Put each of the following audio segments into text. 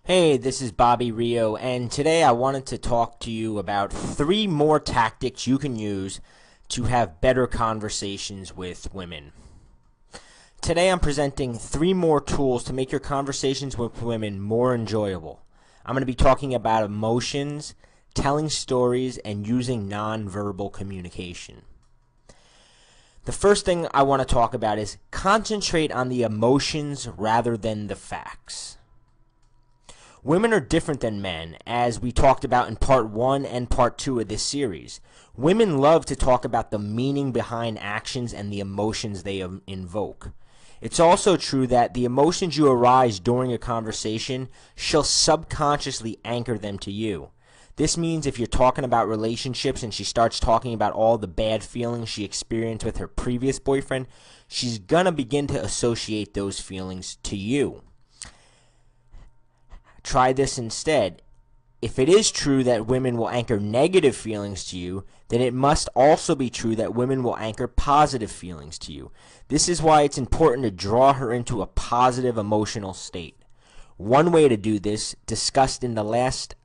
Hey, this is Bobby Rio, and today I wanted to talk to you about 3 more tactics you can use to have better conversations with women. Today I'm presenting 3 more tools to make your conversations with women more enjoyable. I'm going to be talking about emotions, telling stories, and using nonverbal communication. The first thing I want to talk about is concentrate on the emotions rather than the facts. Women are different than men, as we talked about in part 1 and part 2 of this series. Women love to talk about the meaning behind actions and the emotions they invoke. It's also true that the emotions you arise during a conversation shall subconsciously anchor them to you. This means if you're talking about relationships and she starts talking about all the bad feelings she experienced with her previous boyfriend, she's gonna begin to associate those feelings to you. Try this instead. If it is true that women will anchor negative feelings to you, then it must also be true that women will anchor positive feelings to you. This is why it's important to draw her into a positive emotional state. One way to do this, discussed in the last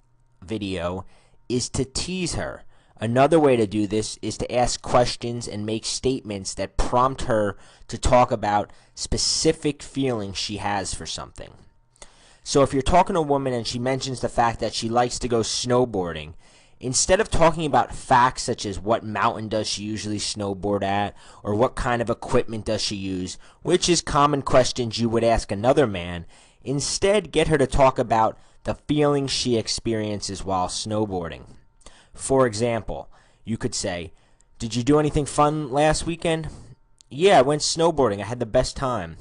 video, is to tease her. Another way to do this is to ask questions and make statements that prompt her to talk about specific feelings she has for something. So if you're talking to a woman and she mentions the fact that she likes to go snowboarding, instead of talking about facts such as what mountain does she usually snowboard at or what kind of equipment does she use, which is common questions you would ask another man, instead get her to talk about the feelings she experiences while snowboarding. For example, you could say, "Did you do anything fun last weekend?" "Yeah, I went snowboarding. I had the best time."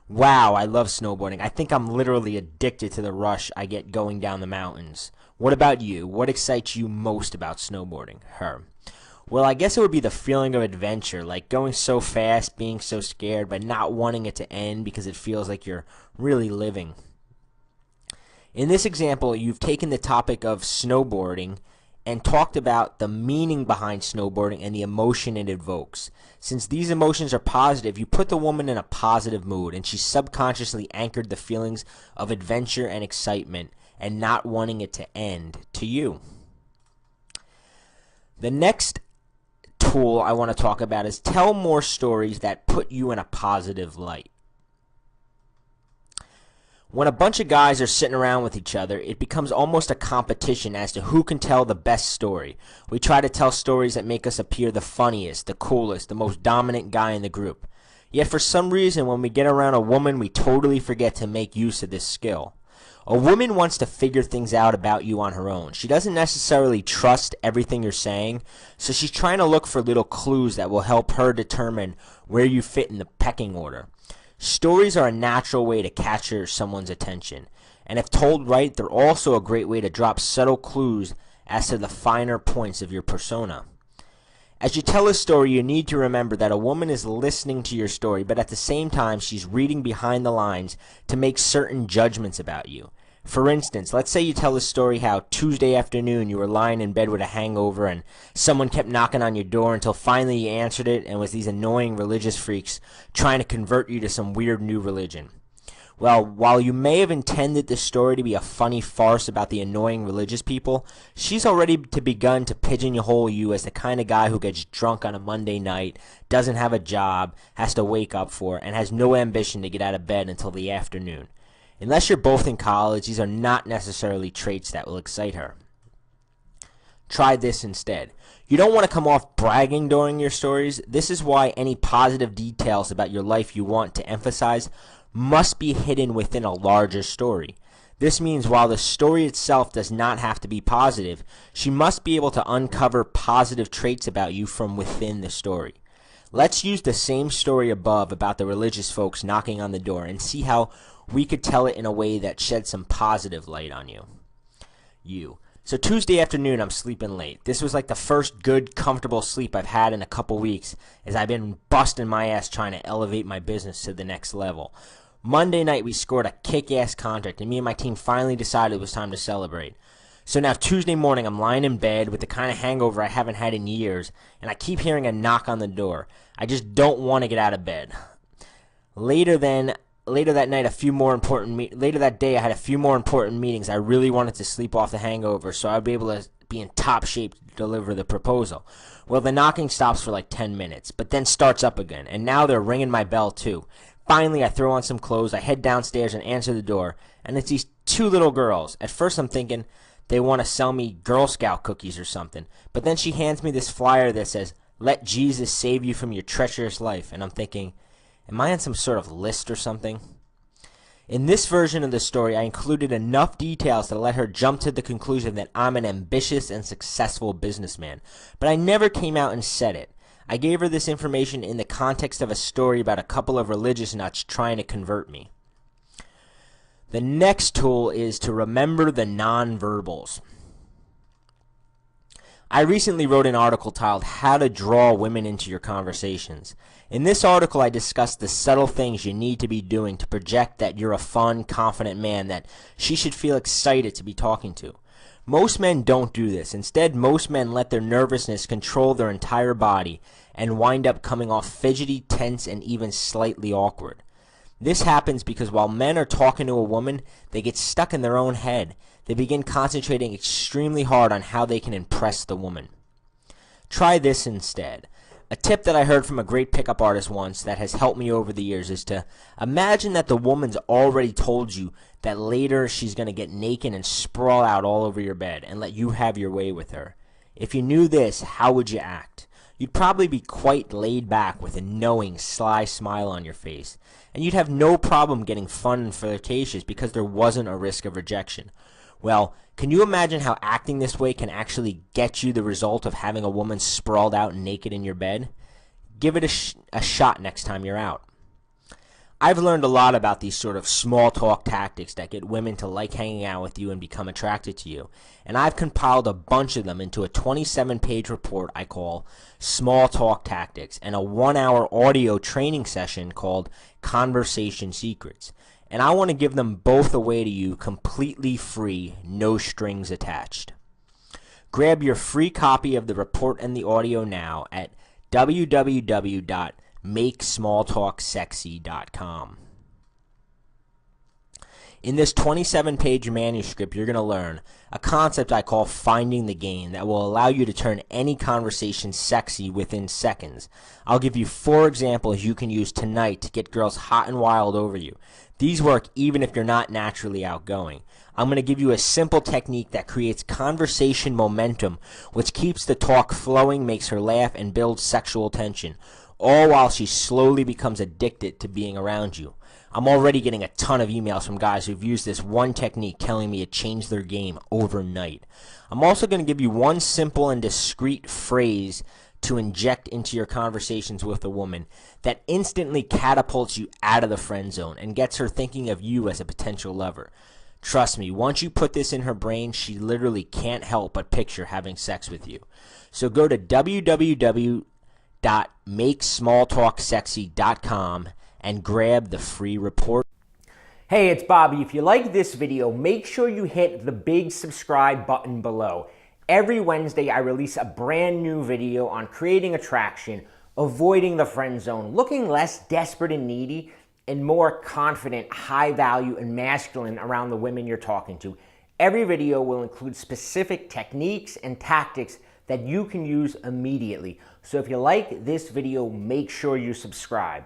"Wow, I love snowboarding. I think I'm literally addicted to the rush I get going down the mountains. What about you? What excites you most about snowboarding?" Her. "Well, I guess it would be the feeling of adventure, like going so fast, being so scared, but not wanting it to end because it feels like you're really living." In this example, you've taken the topic of snowboarding and talked about the meaning behind snowboarding and the emotion it evokes. Since these emotions are positive, you put the woman in a positive mood, and she subconsciously anchored the feelings of adventure and excitement and not wanting it to end to you. The next tool I want to talk about is tell more stories that put you in a positive light. When a bunch of guys are sitting around with each other, it becomes almost a competition as to who can tell the best story. We try to tell stories that make us appear the funniest, the coolest, the most dominant guy in the group. Yet for some reason, when we get around a woman, we totally forget to make use of this skill. A woman wants to figure things out about you on her own. She doesn't necessarily trust everything you're saying, so she's trying to look for little clues that will help her determine where you fit in the pecking order. Stories are a natural way to capture someone's attention, and if told right, they're also a great way to drop subtle clues as to the finer points of your persona. As you tell a story, you need to remember that a woman is listening to your story, but at the same time, she's reading behind the lines to make certain judgments about you. For instance, let's say you tell a story how Tuesday afternoon you were lying in bed with a hangover and someone kept knocking on your door until finally you answered it and was these annoying religious freaks trying to convert you to some weird new religion. Well, while you may have intended the story to be a funny farce about the annoying religious people, she's already begun to pigeonhole you as the kind of guy who gets drunk on a Monday night, doesn't have a job, has to wake up for, and has no ambition to get out of bed until the afternoon. Unless you're both in college, these are not necessarily traits that will excite her. Try this instead. You don't want to come off bragging during your stories. This is why any positive details about your life you want to emphasize must be hidden within a larger story. This means while the story itself does not have to be positive, she must be able to uncover positive traits about you from within the story. Let's use the same story above about the religious folks knocking on the door and see how we could tell it in a way that sheds some positive light on you. So Tuesday afternoon, I'm sleeping late. This was like the first good, comfortable sleep I've had in a couple weeks, as I've been busting my ass trying to elevate my business to the next level. Monday night, we scored a kick-ass contract, and me and my team finally decided it was time to celebrate. So now Tuesday morning, I'm lying in bed with the kind of hangover I haven't had in years, and I keep hearing a knock on the door. I just don't want to get out of bed. Later then, later that night, later that day, I had a few more important meetings. I really wanted to sleep off the hangover so I'd be able to be in top shape to deliver the proposal. Well, the knocking stops for like 10 minutes, but then starts up again, and now they're ringing my bell too. Finally, I throw on some clothes, I head downstairs and answer the door, and it's these two little girls. At first I'm thinking they want to sell me Girl Scout cookies or something, but then she hands me this flyer that says, "Let Jesus save you from your treacherous life," and I'm thinking, am I on some sort of list or something? In this version of the story, I included enough details to let her jump to the conclusion that I'm an ambitious and successful businessman, but I never came out and said it. I gave her this information in the context of a story about a couple of religious nuts trying to convert me. The next tool is to remember the nonverbals. I recently wrote an article titled "How to Draw Women into Your Conversations." In this article, I discussed the subtle things you need to be doing to project that you're a fun, confident man that she should feel excited to be talking to. Most men don't do this. Instead, most men let their nervousness control their entire body and wind up coming off fidgety, tense, and even slightly awkward. This happens because while men are talking to a woman, they get stuck in their own head. They begin concentrating extremely hard on how they can impress the woman. Try this instead. A tip that I heard from a great pickup artist once that has helped me over the years is to imagine that the woman's already told you that later she's going to get naked and sprawl out all over your bed and let you have your way with her. If you knew this, how would you act? You'd probably be quite laid back with a knowing, sly smile on your face, and you'd have no problem getting fun and flirtatious because there wasn't a risk of rejection. Well, can you imagine how acting this way can actually get you the result of having a woman sprawled out naked in your bed? Give it a shot next time you're out. I've learned a lot about these sort of small talk tactics that get women to like hanging out with you and become attracted to you, and I've compiled a bunch of them into a 27-page report I call Small Talk Tactics and a 1-hour audio training session called Conversation Secrets. And I want to give them both away to you completely free, no strings attached. Grab your free copy of the report and the audio now at www.makesmalltalksexy.com. In this 27-page manuscript, you're going to learn a concept I call finding the game that will allow you to turn any conversation sexy within seconds. I'll give you 4 examples you can use tonight to get girls hot and wild over you. These work even if you're not naturally outgoing. I'm going to give you a simple technique that creates conversation momentum, which keeps the talk flowing, makes her laugh, and builds sexual tension, all while she slowly becomes addicted to being around you. I'm already getting a ton of emails from guys who've used this one technique telling me it changed their game overnight. I'm also going to give you one simple and discreet phrase to inject into your conversations with a woman that instantly catapults you out of the friend zone and gets her thinking of you as a potential lover. Trust me, once you put this in her brain, she literally can't help but picture having sex with you. So go to www.makesmalltalksexy.com and grab the free report. Hey, it's Bobby. If you like this video, make sure you hit the big subscribe button below. Every Wednesday, I release a brand new video on creating attraction, avoiding the friend zone, looking less desperate and needy, and more confident, high value, and masculine around the women you're talking to. Every video will include specific techniques and tactics that you can use immediately. So if you like this video, make sure you subscribe.